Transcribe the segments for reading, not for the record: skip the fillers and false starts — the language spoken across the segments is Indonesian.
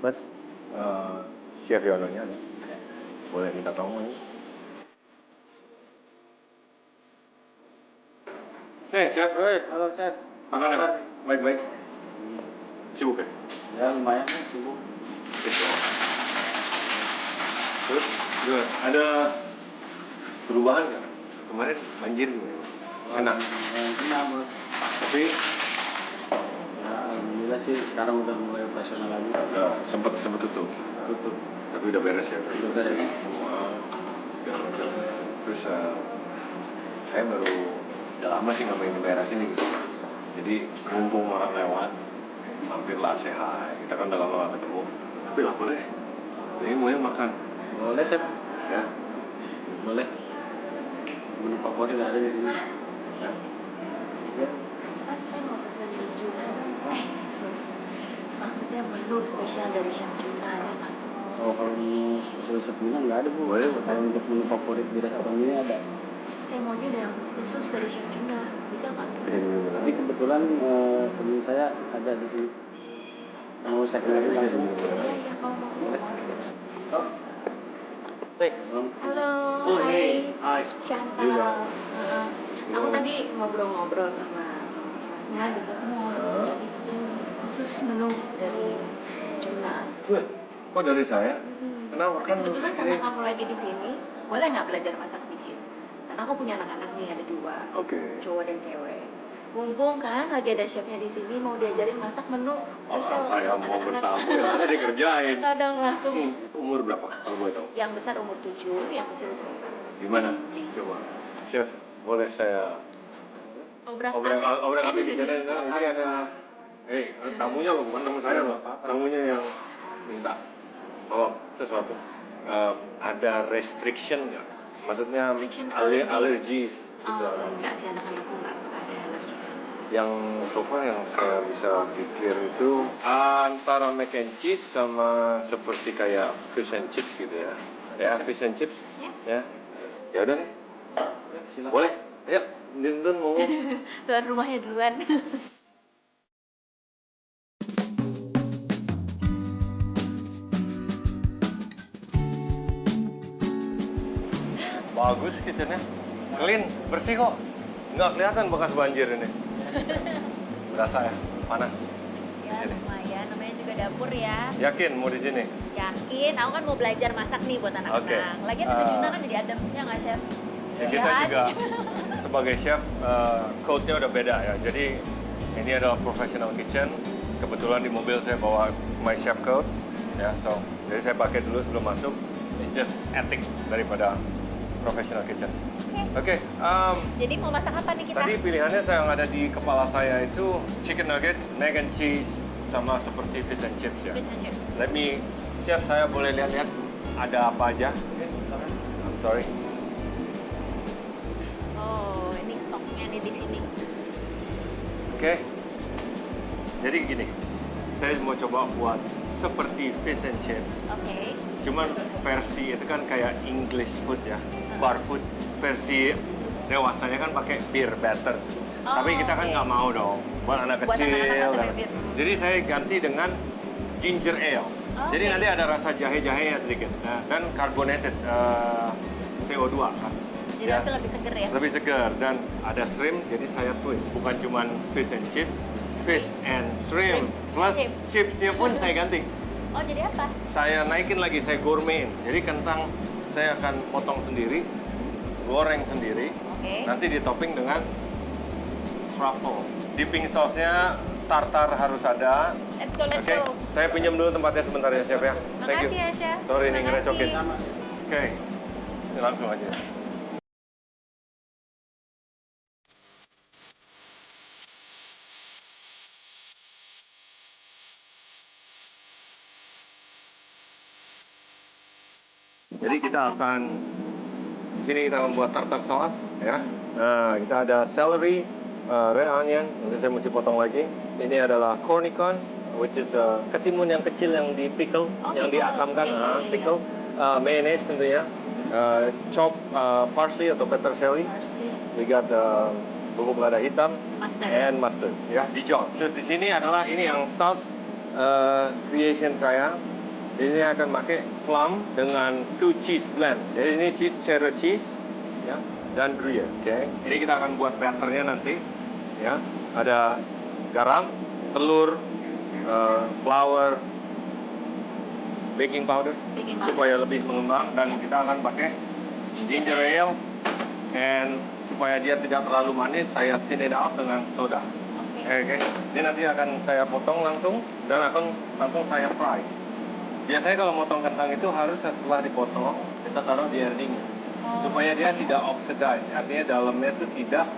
Mas, Chef Yononya ada. Boleh minta tolong ini? Chef. Halo, Chef. Gimana? Baik-baik. Sibuk ya? Ya, lumayan sibuk. Terus, gimana? Ada perubahan nggak? Kemarin banjir gimana? Enak. Enak, Bos. Tapi Ya, alhamdulillah sih sekarang udah mulai operasional lagi. sempat tutup. Tutup. Tapi udah beres ya? Udah beres. Semua udah. Terus saya baru udah lama sih nggak main di daerah sini gitu. Jadi mumpung orang lewat, mampirlah say hi. Kita kan udah lama gak ketemu. Tapi lapar deh. Jadi maunya makan. Boleh, Chef. Ya. Boleh. Menu favorit ada di sini. Ya. Ya. Mas, saya mau pesan di Juna dong. Maksudnya menu spesial dari Chef Juna ada nggak? Oh, kalau menu spesial Minang nggak ada, Bu. Boleh. Kalau untuk menu favorit di restoran ini ada. Saya maunya ada yang khusus dari Chef Juna. Bisa nggak? Tapi kebetulan teman saya ada di sini. Mau saya kenalin langsung. Iya, mau. Hey. Halo, Oh, hai. hey. Hai. Chantal. Iya. Aku tadi ngobrol-ngobrol sama masnya di mall. Jadi pesen khusus menu dari Juna. Wah, kok dari saya? Kenapa? Tapi kebetulan karena kamu lagi di sini, boleh nggak belajar masak dikit? Karena aku punya anak-anak nih, ada 2, Oke. cowok dan cewek. Mumpung kan lagi ada chefnya di sini, mau diajarin masak menu spesial Saya buat mau anak-anak. bertamu ya ada dikerjain. Kadang langsung. Umur berapa kalau boleh tahu? Yang besar umur 7, yang kecil umur 4. Gimana? Coba. Chef, boleh saya Obrak obrak api bicara ini ada tamunya loh, bukan tamu saya loh. Tamunya yang minta sesuatu. Ada restriction nggak? Maksudnya Restriction, allergies gitu. Enggak sih, anak-anakku nggak ada alergis. Yang so far yang saya bisa pikir itu antara mac and cheese sama seperti kayak fish and chips gitu ya. Ya, fish and chips. Ya. Ya udah deh. Silakan. Boleh. Ayo, Dinten mau. Tuan rumahnya duluan. Bagus kitchennya. Clean, bersih kok. Nggak kelihatan bekas banjir ini. Berasa ya, panas. Ya lumayan, namanya juga dapur ya. Yakin mau di sini? Yakin, aku kan mau belajar masak nih buat anak-anak. Oke. Lagian ada Juna kan jadi adem, ya nggak chef? Ya, kita juga sebagai chef, code-nya udah beda ya. Jadi ini adalah professional kitchen. Kebetulan di mobil saya bawa my chef code. Ya, jadi saya pakai dulu sebelum masuk. It's just ethic daripada professional kitchen. Oke. Jadi mau masak apa nih kita? Tadi pilihannya yang ada di kepala saya itu chicken nugget, mac and cheese, sama seperti fish and chips ya. Fish and chips. Let me, chef saya boleh lihat-lihat ada apa aja? I'm sorry. Oh, ini stoknya nih di sini. Oke. Jadi gini, saya mau coba buat seperti fish and chips. Oke. Cuman versi itu kan kayak English food ya, bar food. Versi dewasanya kan pakai beer batter. Oh, Tapi kita kan oke. nggak mau dong, buat anak Buat kecil. anak-anak kan. pakai bir. Jadi saya ganti dengan ginger ale. Jadi Oke. nanti ada rasa jahe-jahenya sedikit. Nah, dan carbonated CO2 kan. Jadi Ya. harusnya lebih seger ya? Lebih segar dan ada shrimp, jadi saya twist. Bukan cuma fish and chips, fish and shrimp. Shrimp Plus chips. chipsnya pun saya ganti. Oh, jadi apa? Saya naikin lagi, saya gourmetin. Jadi kentang saya akan potong sendiri, goreng sendiri, Oke. nanti ditopping dengan truffle. Dipping sauce-nya tartar harus ada. Let's go, let's Oke, go. saya pinjam dulu tempatnya sebentar ya, chef ya. Thank you. Makasih ya, chef. Sorry nih Makasih. ngerecokin. Oke, ini langsung aja. Jadi kita akan sini kita membuat tartar sauce ya. Nah, kita ada celery, red onion, nanti saya mesti potong lagi. Ini adalah cornichon, which is ketimun yang kecil yang di pickle, Oh, yang pickle. diasamkan, Iya, iya, iya. pickle, mayonnaise tentunya, chop parsley atau peterselie. Parsley. We got bubuk lada hitam Mustard. and mustard ya, dijon. Terus di sini adalah ini yang sauce creation saya. Ini akan pakai plum dengan 2 cheese blend. Jadi ini cheese, cheddar cheese, ya, dan Gruyere. Oke. Ini kita akan buat batternya nanti, ya. Ada garam, telur, flour, baking powder, supaya lebih mengembang, dan kita akan pakai ginger ale, and supaya dia tidak terlalu manis, saya thin it out dengan soda. Oke. Ini nanti akan saya potong langsung dan akan langsung saya fry. Biasanya kalau motong kentang itu harus setelah dipotong kita taruh di air dingin supaya dia tidak oxidize, artinya dalamnya itu tidak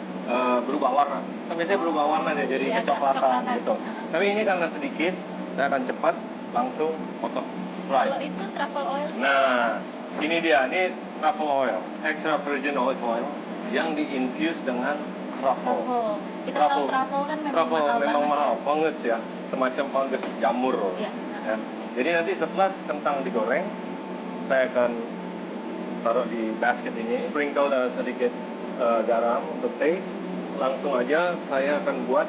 berubah warna. Kan biasanya berubah warna ya, jadi kecoklatan gitu. Tapi ini karena sedikit, saya akan cepat langsung potong fry. Kalau itu truffle oil? Nah, ini dia, ini truffle oil, extra virgin olive oil yang diinfuse dengan truffle. Kita tahu truffle kan memang Truffle mahal memang banget mahal, ya. fungus ya, semacam fungus jamur. Iya. Ya. Jadi nanti setelah kentang digoreng, saya akan taruh di basket ini, sprinkle sedikit garam untuk taste. Langsung aja saya akan buat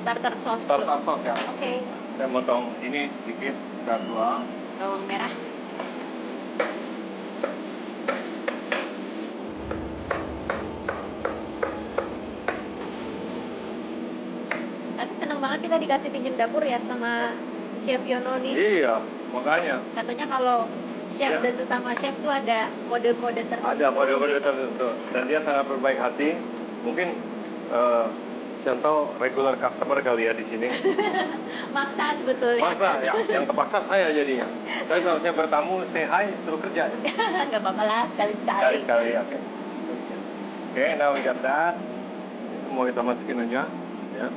Tartar sauce. tartar sauce ya. Oke. Saya potong ini sedikit, sekitar 2. Bawang merah. Tapi seneng banget kita dikasih pinjam dapur ya sama Chef Yono nih. Iya, makanya. Katanya kalau chef Iya. dan sesama chef tuh ada kode-kode tertentu. Ada kode-kode gitu. tertentu. Dan dia sangat berbaik hati. Mungkin Chantal regular customer kali ya di sini. Maksa sebetulnya. Masa ya, yang terpaksa saya jadinya. Saya kalau saya bertamu, say hi, suruh kerja. Nggak apa-apa lah, sekali-sekali. Sekali-sekali, oke. Oke, now we got that. Semua kita masukin aja, ya.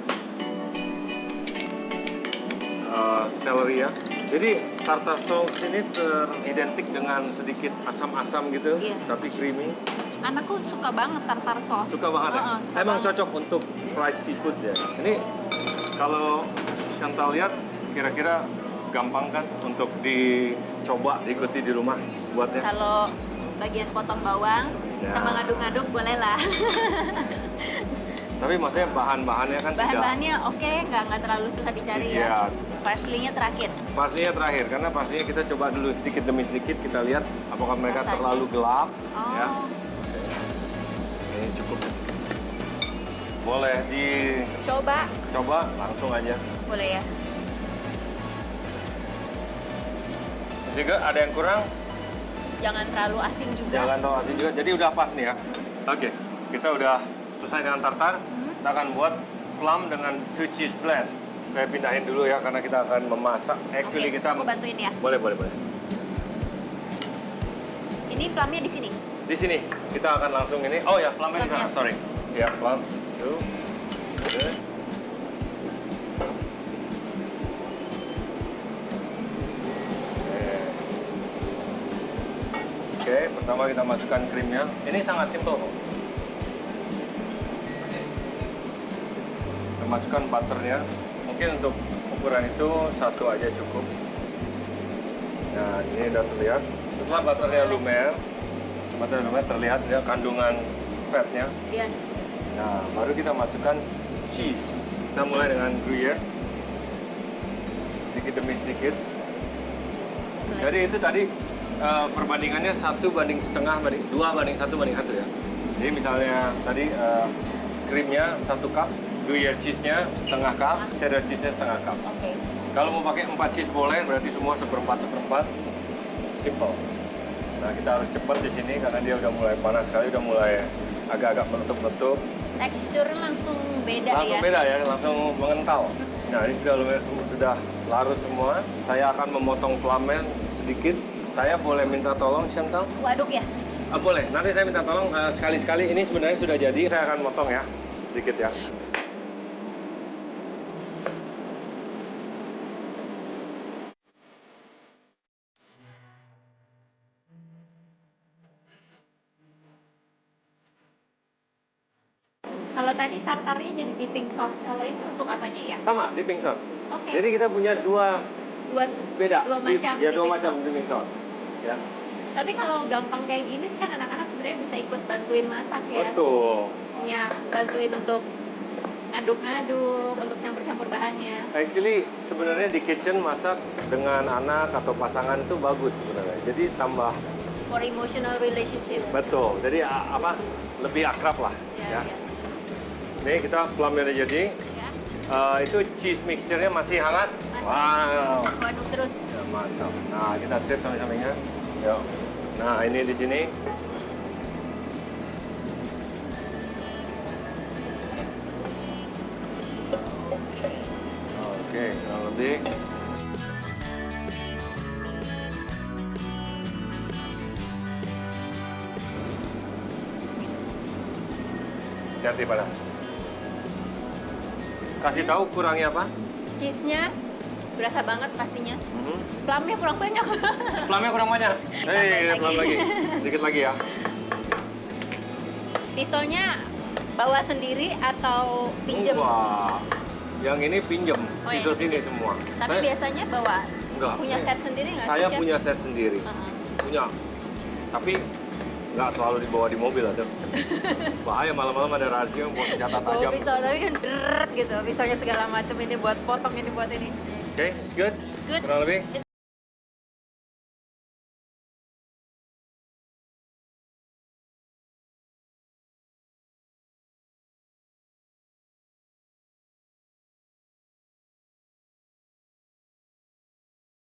Celery ya. Jadi tartar sauce ini teridentik dengan sedikit asam-asam gitu, Iya. tapi creamy. Anakku suka banget tartar sauce. Suka banget ya? Suka Emang banget. cocok untuk fried seafood ya. Ini kalau Chantal lihat, kira-kira gampang kan untuk dicoba, diikuti di rumah buatnya? Kalau bagian potong bawang Ya. sama ngaduk-ngaduk boleh lah. Tapi maksudnya bahan-bahannya kan tidak. Bahan-bahannya oke, nggak terlalu susah dicari Iya. ya. Parsley-nya terakhir. Pastinya terakhir, karena pastinya kita coba dulu sedikit demi sedikit, kita lihat apakah mereka Rasanya. terlalu gelap. Oh. Ya. Ini cukup. Boleh dicoba Coba, langsung aja. boleh ya. Juga ada yang kurang, Jangan terlalu asin juga. jangan terlalu asin juga. Jadi udah pas nih ya. Oke, kita udah selesai dengan tartar. Kita akan buat plum dengan 2 cheese blend. Saya pindahin dulu ya, karena kita akan memasak. Actually Oke, kita aku bantuin ya. boleh. Ini plumnya di sini. Di sini kita akan langsung ini. Oh ya, plumnya di sana. Plumnya. Sorry. Ya, plum. Tuh. Oke. Oke, pertama kita masukkan krimnya. Ini sangat simpel kok. Kita masukkan butternya. Mungkin untuk ukuran itu 1 aja cukup. Nah, ini udah terlihat. Setelah butternya lumer, terlihat ya kandungan fatnya. Iya. Nah, baru kita masukkan cheese. Kita mulai dengan Gruyere. Sedikit demi sedikit. Boleh. Jadi itu tadi perbandingannya 1:1/2 2:1 ya. Jadi misalnya tadi krimnya 1 cup, Gruyere cheese-nya setengah cup, cheddar cheese-nya setengah cup. Oke. Kalau mau pakai 4 cheese boleh, berarti semua 1/4. Simple. Nah, kita harus cepat di sini karena dia udah mulai panas sekali, udah mulai agak-agak meletup-letup. Teksturnya langsung beda Langsung ya. beda ya, langsung mengental. Nah, ini sudah larut semua. Saya akan memotong plumnya sedikit. Saya boleh minta tolong, Chantal? Waduk ya. Boleh, nanti saya minta tolong sekali-sekali. Ini sebenarnya sudah jadi, saya akan motong ya, sedikit ya. Kalau tadi tartarnya jadi dipping sauce. Kalau itu untuk apanya ya? Sama, dipping sauce. Oke. Jadi kita punya dua Buat beda. dua macam. Ya, dua dipping macam sauce. dipping sauce. Ya. Tapi kalau gampang kayak gini kan anak-anak sebenarnya bisa ikut bantuin masak ya. Betul. Ya, bantuin untuk ngaduk-ngaduk untuk campur-campur bahannya. Actually sebenarnya di kitchen masak dengan anak atau pasangan itu bagus sebenarnya. Jadi tambah For emotional relationship. betul. Jadi apa lebih akrab lah. Ya, Ya. ya. Ini kita plumnya udah jadi. Ya. Itu cheese mixture-nya masih hangat. Masih. Wow. Aduk terus. Ya, mantap. Nah kita strip samping-sampingnya. Yuk. Nah ini di sini. Oke, kurang lebih. Hati pada. Kasih tahu kurangnya apa? Cheese-nya berasa banget pastinya. Mhm. Plumnya kurang banyak. Plumnya kurang banyak. Tambahin Plum lagi. Sedikit lagi ya. Pisaunya bawa sendiri atau pinjem? Wah. Yang ini pinjem. Oh, yang Pisau ini sini pinjem. semua. Tapi biasanya bawa enggak. punya set sendiri nggak sih, Saya Chef? punya set sendiri. Uh-uh. Punya. Tapi nggak selalu dibawa di mobil atau bahaya malam-malam ada rahasia buat senjata Bawa tajam. pisau tapi kan deret gitu. Pisaunya segala macam, ini buat potong, ini buat ini. Oke, good. Good. Kurang lebih.